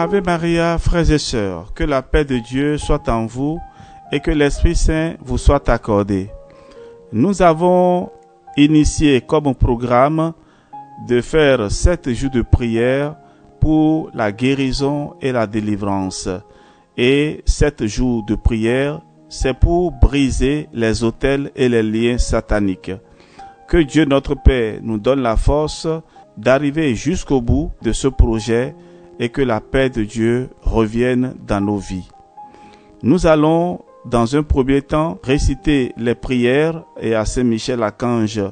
Ave Maria, frères et sœurs, que la paix de Dieu soit en vous et que l'Esprit Saint vous soit accordé. Nous avons initié comme programme de faire 7 jours de prière pour la guérison et la délivrance. Et 7 jours de prière, c'est pour briser les autels et les liens sataniques. Que Dieu notre Père nous donne la force d'arriver jusqu'au bout de ce projet et que la paix de Dieu revienne dans nos vies. Nous allons, dans un premier temps, réciter les prières et à Saint-Michel Archange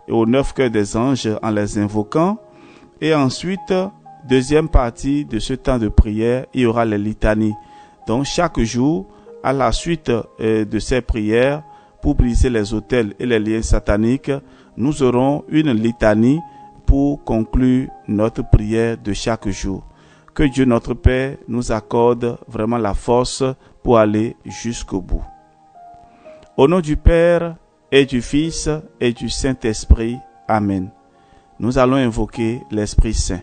et aux 9 cœurs des anges en les invoquant. Et ensuite, deuxième partie de ce temps de prière, il y aura les litanies. Donc chaque jour, à la suite de ces prières, pour briser les autels et les liens sataniques, nous aurons une litanie pour conclure notre prière de chaque jour. Que Dieu notre Père nous accorde vraiment la force pour aller jusqu'au bout. Au nom du Père et du Fils et du Saint-Esprit. Amen. Nous allons invoquer l'Esprit Saint.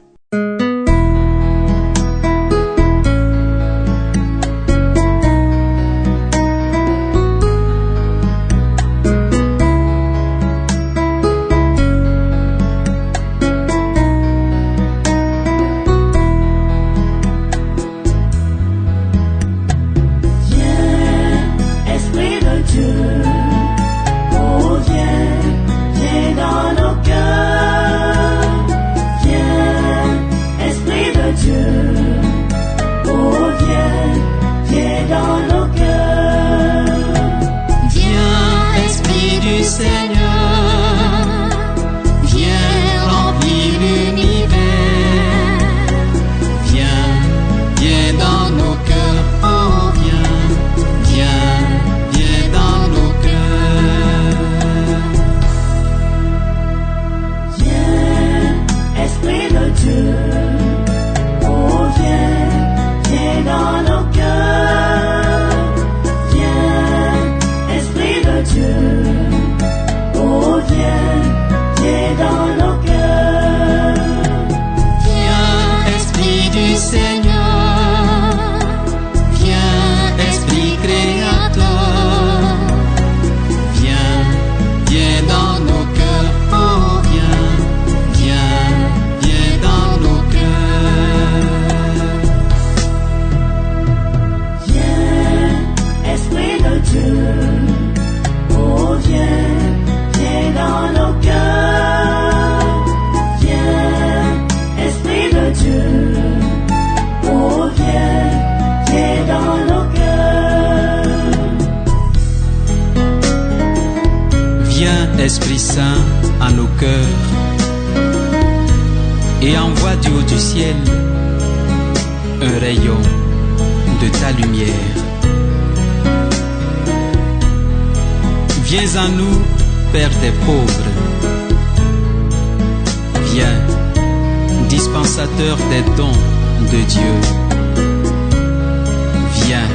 Esprit Saint à nos cœurs et envoie du haut du ciel un rayon de ta lumière. Viens à nous, Père des pauvres. Viens, dispensateur des dons de Dieu. Viens,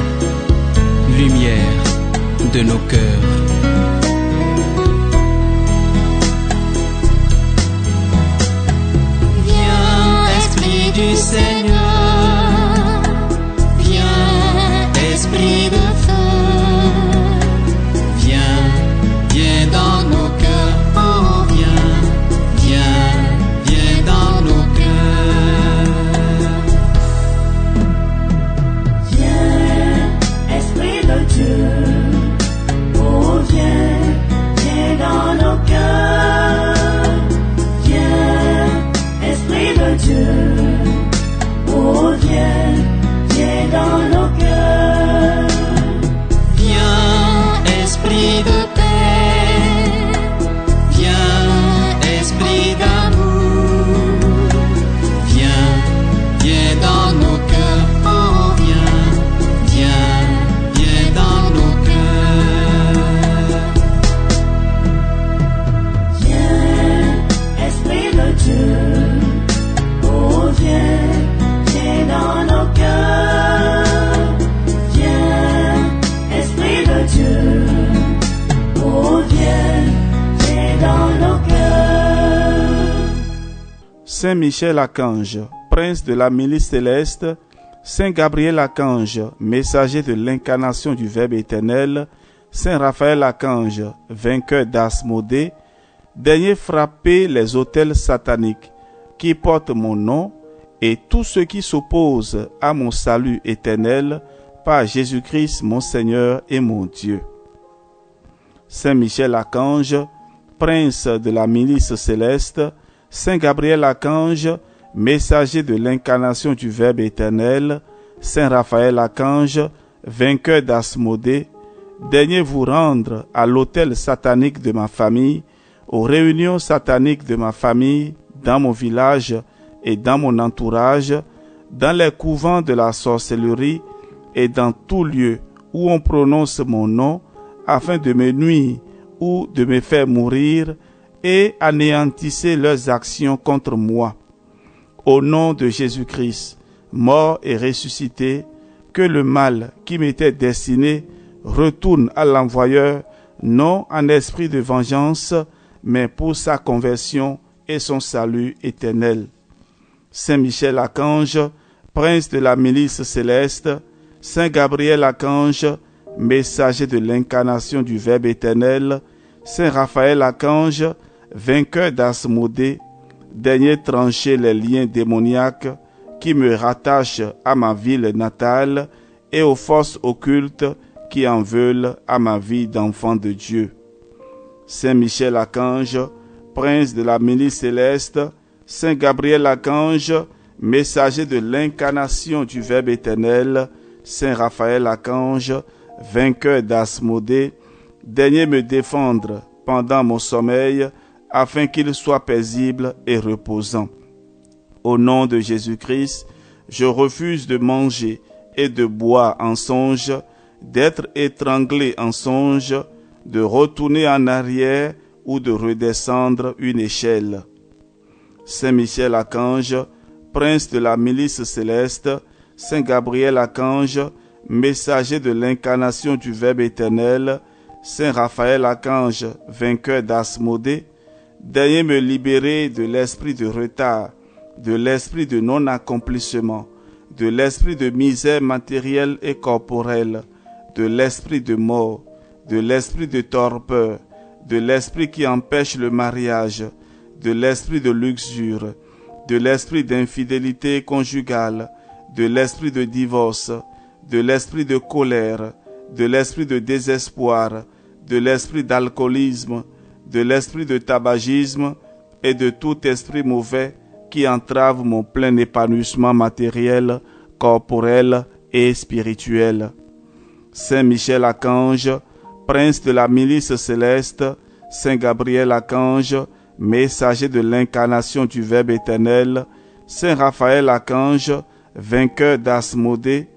lumière de nos cœurs. Du Seigneur, viens, Esprit de feu, viens, viens dans nos cœurs, oh viens, viens, viens dans nos cœurs. Viens, Esprit de Dieu, oh viens, viens dans nos cœurs, viens, Esprit de Dieu. Oh viens, viens dans nos cœurs. Viens, Esprit de paix. Viens, Esprit d'amour. Viens, viens dans nos cœurs. Oh viens, viens, viens dans nos cœurs. Viens, Esprit de Dieu. Oh viens. Dans nos cœurs, viens, Esprit de Dieu, oh viens dans nos cœurs. Saint Michel Archange, prince de la milice céleste, Saint Gabriel Archange, messager de l'incarnation du Verbe éternel, Saint Raphaël Archange, vainqueur d'Asmodée, daignez frapper les autels sataniques qui portent mon nom et tous ceux qui s'opposent à mon salut éternel par Jésus-Christ mon Seigneur et mon Dieu. Saint Michel Archange, prince de la milice céleste, Saint Gabriel Archange, messager de l'incarnation du Verbe éternel, Saint Raphaël Archange, vainqueur d'Asmodée, daignez vous rendre à l'autel satanique de ma famille, aux réunions sataniques de ma famille, dans mon village et dans mon entourage, dans les couvents de la sorcellerie et dans tout lieu où on prononce mon nom, afin de me nuire ou de me faire mourir, et anéantissez leurs actions contre moi. Au nom de Jésus-Christ, mort et ressuscité, que le mal qui m'était destiné retourne à l'envoyeur, non en esprit de vengeance, mais pour sa conversion et son salut éternel. Saint Michel Archange, prince de la milice céleste, Saint Gabriel Archange, messager de l'incarnation du Verbe éternel, Saint Raphaël Archange, vainqueur d'Asmodée, daignez trancher les liens démoniaques qui me rattachent à ma ville natale et aux forces occultes qui en veulent à ma vie d'enfant de Dieu. Saint Michel Archange, prince de la milice céleste, Saint Gabriel Archange, messager de l'incarnation du Verbe éternel, Saint Raphaël Archange, vainqueur d'Asmodée, daignez me défendre pendant mon sommeil, afin qu'il soit paisible et reposant. Au nom de Jésus-Christ, je refuse de manger et de boire en songe, d'être étranglé en songe, de retourner en arrière ou de redescendre une échelle. Saint Michel Archange, prince de la milice céleste, Saint Gabriel Archange, messager de l'incarnation du Verbe éternel, Saint Raphaël Archange, vainqueur d'Asmodée, daignez me libérer de l'esprit de retard, de l'esprit de non-accomplissement, de l'esprit de misère matérielle et corporelle, de l'esprit de mort, de l'esprit de torpeur, de l'esprit qui empêche le mariage, de l'esprit de luxure, de l'esprit d'infidélité conjugale, de l'esprit de divorce, de l'esprit de colère, de l'esprit de désespoir, de l'esprit d'alcoolisme, de l'esprit de tabagisme et de tout esprit mauvais qui entrave mon plein épanouissement matériel, corporel et spirituel. Saint Michel Archange, prince de la milice céleste, Saint Gabriel Archange, messager de l'incarnation du Verbe éternel, Saint Raphaël Archange, vainqueur d'Asmodée,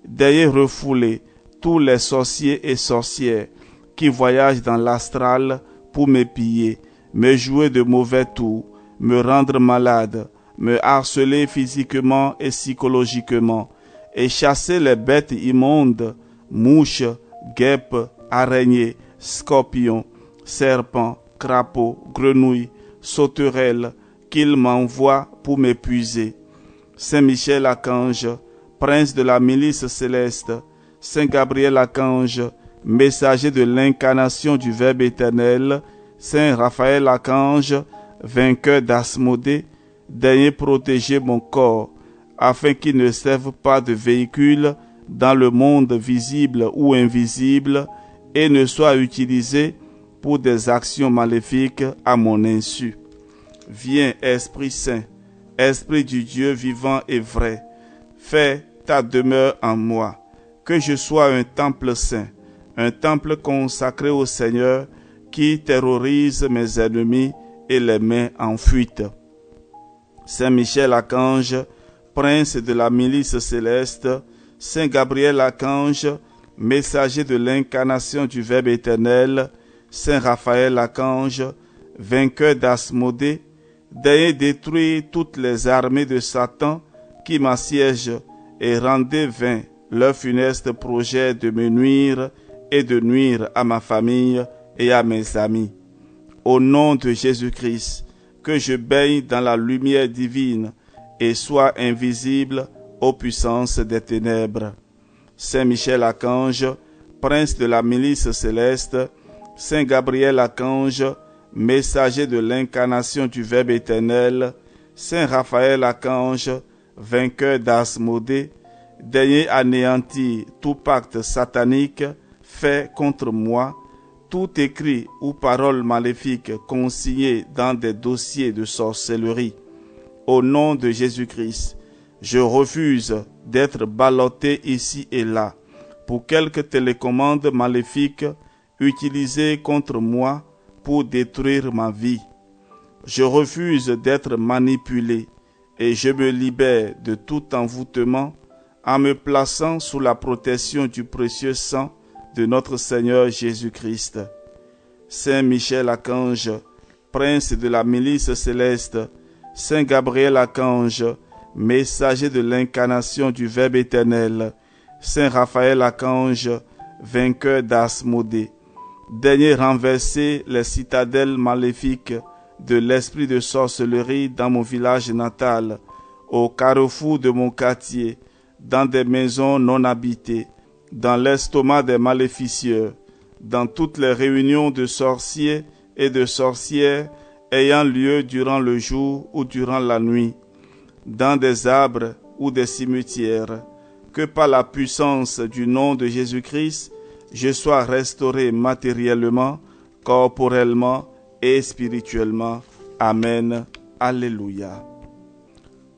daignez refouler tous les sorciers et sorcières qui voyagent dans l'astral pour me piller, me jouer de mauvais tours, me rendre malade, me harceler physiquement et psychologiquement, et chasser les bêtes immondes, mouches, guêpes, araignées, scorpions, serpents, crapauds, grenouilles, sauterelles, qu'ils m'envoient pour m'épuiser. Saint Michel Archange, prince de la milice céleste, Saint Gabriel Archange, messager de l'incarnation du Verbe éternel, Saint Raphaël Archange, vainqueur d'Asmodée, daignez protéger mon corps, afin qu'il ne serve pas de véhicule dans le monde visible ou invisible, et ne soit utilisé pour des actions maléfiques à mon insu. Viens, Esprit Saint, Esprit du Dieu vivant et vrai, fais ta demeure en moi, que je sois un temple saint, un temple consacré au Seigneur, qui terrorise mes ennemis et les met en fuite. Saint Michel Archange, prince de la milice céleste, Saint Gabriel Archange, messager de l'incarnation du Verbe éternel, Saint Raphaël Archange, vainqueur d'Asmodée, daignez détruire toutes les armées de Satan qui m'assiègent et rendez vain leur funeste projet de me nuire et de nuire à ma famille et à mes amis. Au nom de Jésus-Christ, que je baigne dans la lumière divine et sois invisible aux puissances des ténèbres. Saint Michel Archange, prince de la milice céleste, Saint Gabriel Archange, messager de l'incarnation du Verbe éternel, Saint Raphaël Archange, vainqueur d'Asmodée, daignez anéantir tout pacte satanique fait contre moi, tout écrit ou parole maléfique consigné dans des dossiers de sorcellerie. Au nom de Jésus-Christ, je refuse d'être ballotté ici et là pour quelque télécommande maléfique utilisée contre moi pour détruire ma vie. Je refuse d'être manipulé et je me libère de tout envoûtement en me plaçant sous la protection du précieux sang de notre Seigneur Jésus-Christ. Saint Michel Archange, prince de la milice céleste, Saint Gabriel Archange, messager de l'incarnation du Verbe éternel, Saint Raphaël Archange, vainqueur d'Asmodée, daignez renverser les citadelles maléfiques de l'esprit de sorcellerie dans mon village natal, au carrefour de mon quartier, dans des maisons non habitées, dans l'estomac des maléficieux, dans toutes les réunions de sorciers et de sorcières ayant lieu durant le jour ou durant la nuit, dans des arbres ou des cimetières, que par la puissance du nom de Jésus-Christ, je sois restauré matériellement, corporellement et spirituellement. Amen. Alléluia.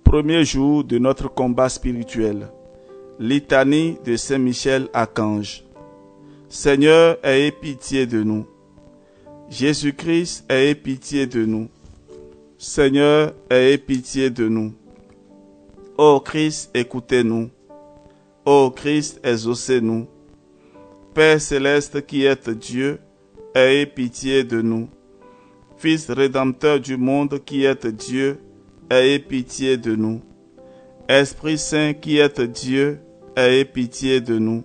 Premier jour de notre combat spirituel. Litanie de Saint Michel Archange. Seigneur, ayez pitié de nous. Jésus-Christ, ayez pitié de nous. Seigneur, ayez pitié de nous. Ô Christ, écoutez-nous. Ô Christ, exaucez-nous. Père céleste qui êtes Dieu, ayez pitié de nous. Fils rédempteur du monde qui êtes Dieu, ayez pitié de nous. Esprit Saint qui êtes Dieu, ayez pitié de nous.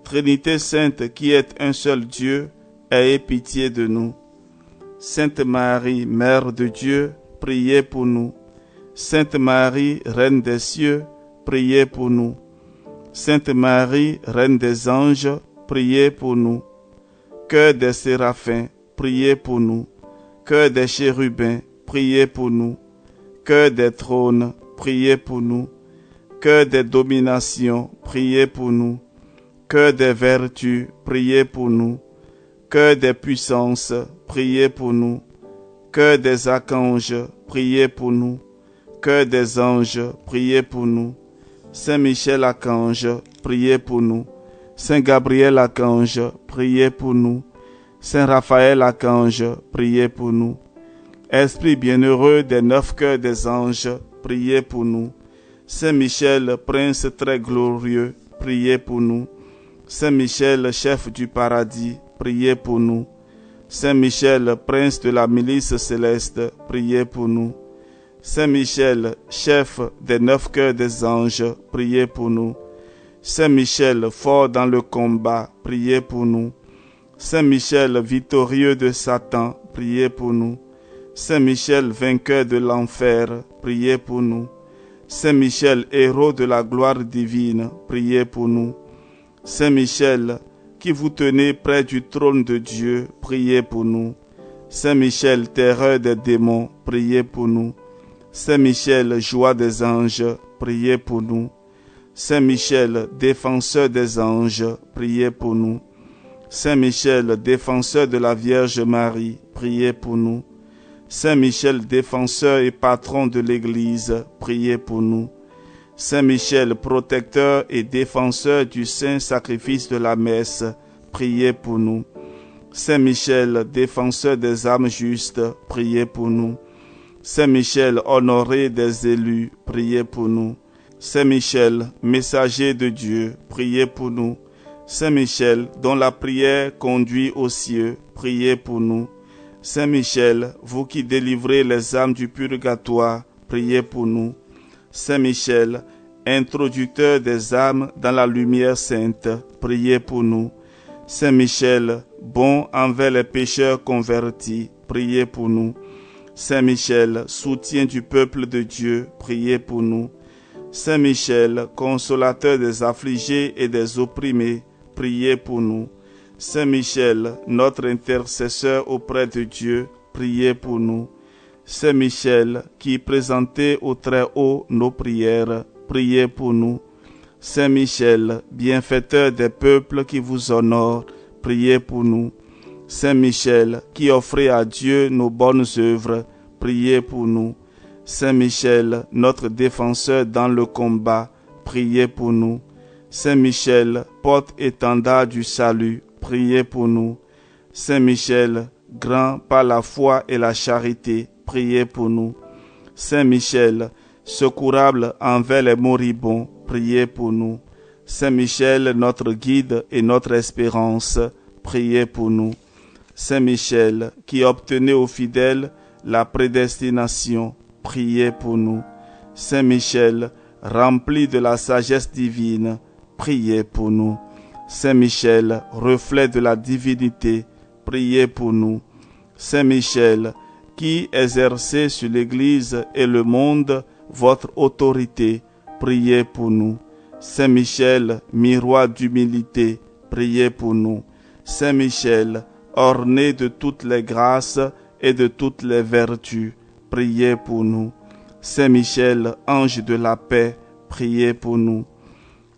Trinité Sainte qui êtes un seul Dieu, ayez pitié de nous. Sainte Marie, Mère de Dieu, priez pour nous. Sainte Marie, Reine des cieux, priez pour nous. Sainte Marie, Reine des anges, priez pour nous. Cœur des séraphins, priez pour nous. Cœur des chérubins, priez pour nous. Cœur des trônes, priez pour nous. Cœur des dominations, priez pour nous. Cœur des vertus, priez pour nous. Cœur des puissances, priez pour nous. Cœur des archanges, priez pour nous. Cœur des anges, priez pour nous. Saint Michel Archange, priez pour nous. Saint Gabriel Archange, priez pour nous. Saint Raphaël Archange, priez pour nous. Esprit bienheureux des 9 cœurs des anges, priez pour nous. Saint Michel, prince très glorieux, priez pour nous. Saint Michel, chef du paradis, priez pour nous. Saint Michel, prince de la milice céleste, priez pour nous. Saint Michel, chef des 9 cœurs des anges, priez pour nous. Saint Michel, fort dans le combat, priez pour nous. Saint Michel, victorieux de Satan, priez pour nous. Saint Michel, vainqueur de l'enfer, priez pour nous. Saint Michel, héros de la gloire divine, priez pour nous. Saint Michel, qui vous tenez près du trône de Dieu, priez pour nous. Saint Michel, terreur des démons, priez pour nous. Saint Michel, joie des anges, priez pour nous. Saint Michel, défenseur des anges, priez pour nous. Saint Michel, défenseur de la Vierge Marie, priez pour nous. Saint Michel, défenseur et patron de l'Église, priez pour nous. Saint Michel, protecteur et défenseur du saint sacrifice de la messe, priez pour nous. Saint Michel, défenseur des âmes justes, priez pour nous. Saint Michel, honoré des élus, priez pour nous. Saint Michel, messager de Dieu, priez pour nous. Saint Michel, dont la prière conduit aux cieux, priez pour nous. Saint Michel, vous qui délivrez les âmes du purgatoire, priez pour nous. Saint Michel, introducteur des âmes dans la lumière sainte, priez pour nous. Saint Michel, bon envers les pécheurs convertis, priez pour nous. Saint Michel, soutien du peuple de Dieu, priez pour nous. Saint Michel, consolateur des affligés et des opprimés, priez pour nous. Saint Michel, notre intercesseur auprès de Dieu, priez pour nous. Saint Michel, qui présentez au Très-Haut nos prières, priez pour nous. Saint Michel, bienfaiteur des peuples qui vous honorent, priez pour nous. Saint Michel, qui offrez à Dieu nos bonnes œuvres, priez pour nous. Saint Michel, notre défenseur dans le combat, priez pour nous. Saint Michel, porte-étendard du salut, priez pour nous. Saint Michel, grand par la foi et la charité, priez pour nous. Saint Michel, secourable envers les moribonds, priez pour nous. Saint Michel, notre guide et notre espérance, priez pour nous. Saint Michel, qui obtenez aux fidèles la prédestination, priez pour nous. Saint Michel, rempli de la sagesse divine, priez pour nous. Saint Michel, reflet de la divinité, priez pour nous. Saint Michel, qui exercez sur l'Église et le monde votre autorité, priez pour nous. Saint Michel, miroir d'humilité, priez pour nous. Saint Michel, orné de toutes les grâces et de toutes les vertus, priez pour nous. Saint Michel, ange de la paix, priez pour nous.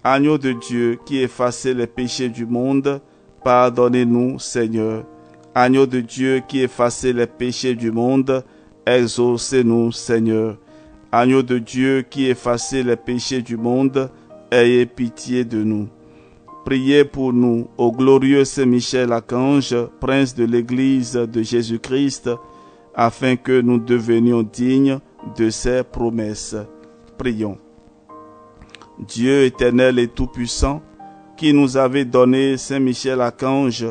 Agneau de Dieu qui effacez les péchés du monde, pardonnez-nous, Seigneur. Agneau de Dieu qui effacez les péchés du monde, exaucez-nous, Seigneur. Agneau de Dieu qui effacez les péchés du monde, ayez pitié de nous. Priez pour nous, ô glorieux Saint Michel Archange, prince de l'Église de Jésus-Christ, afin que nous devenions dignes de ses promesses. Prions. Dieu éternel et tout-puissant, qui nous avait donné Saint Michel Archange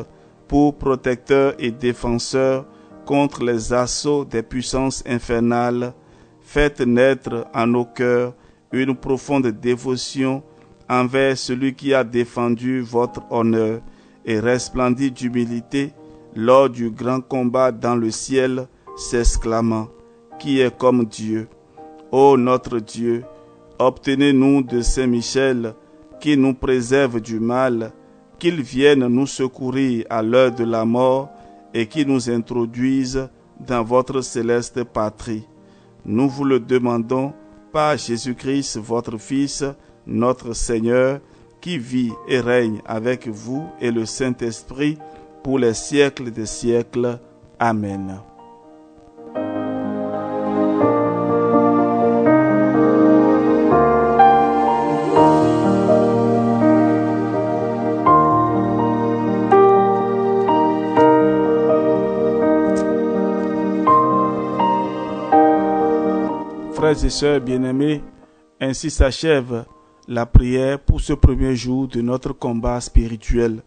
pour protecteur et défenseur contre les assauts des puissances infernales, faites naître en nos cœurs une profonde dévotion envers celui qui a défendu votre honneur et resplendit d'humilité lors du grand combat dans le ciel, s'exclamant, qui est comme Dieu. Ô notre Dieu, obtenez-nous de Saint Michel, qui nous préserve du mal, qu'il vienne nous secourir à l'heure de la mort et qui nous introduise dans votre céleste patrie. Nous vous le demandons par Jésus-Christ, votre Fils, notre Seigneur, qui vit et règne avec vous et le Saint-Esprit pour les siècles des siècles. Amen. Frères et sœurs bien-aimés, ainsi s'achève la prière pour ce premier jour de notre combat spirituel.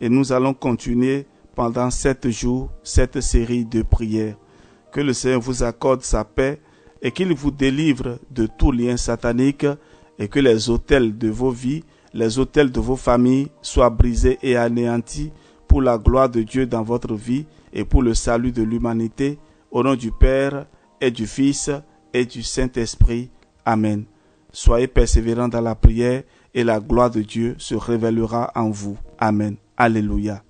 Et nous allons continuer pendant 7 jours cette série de prières. Que le Seigneur vous accorde sa paix et qu'il vous délivre de tout lien satanique et que les autels de vos vies, les autels de vos familles soient brisés et anéantis pour la gloire de Dieu dans votre vie et pour le salut de l'humanité. Au nom du Père et du Fils et du Saint-Esprit. Amen. Soyez persévérants dans la prière et la gloire de Dieu se révélera en vous. Amen. Alléluia.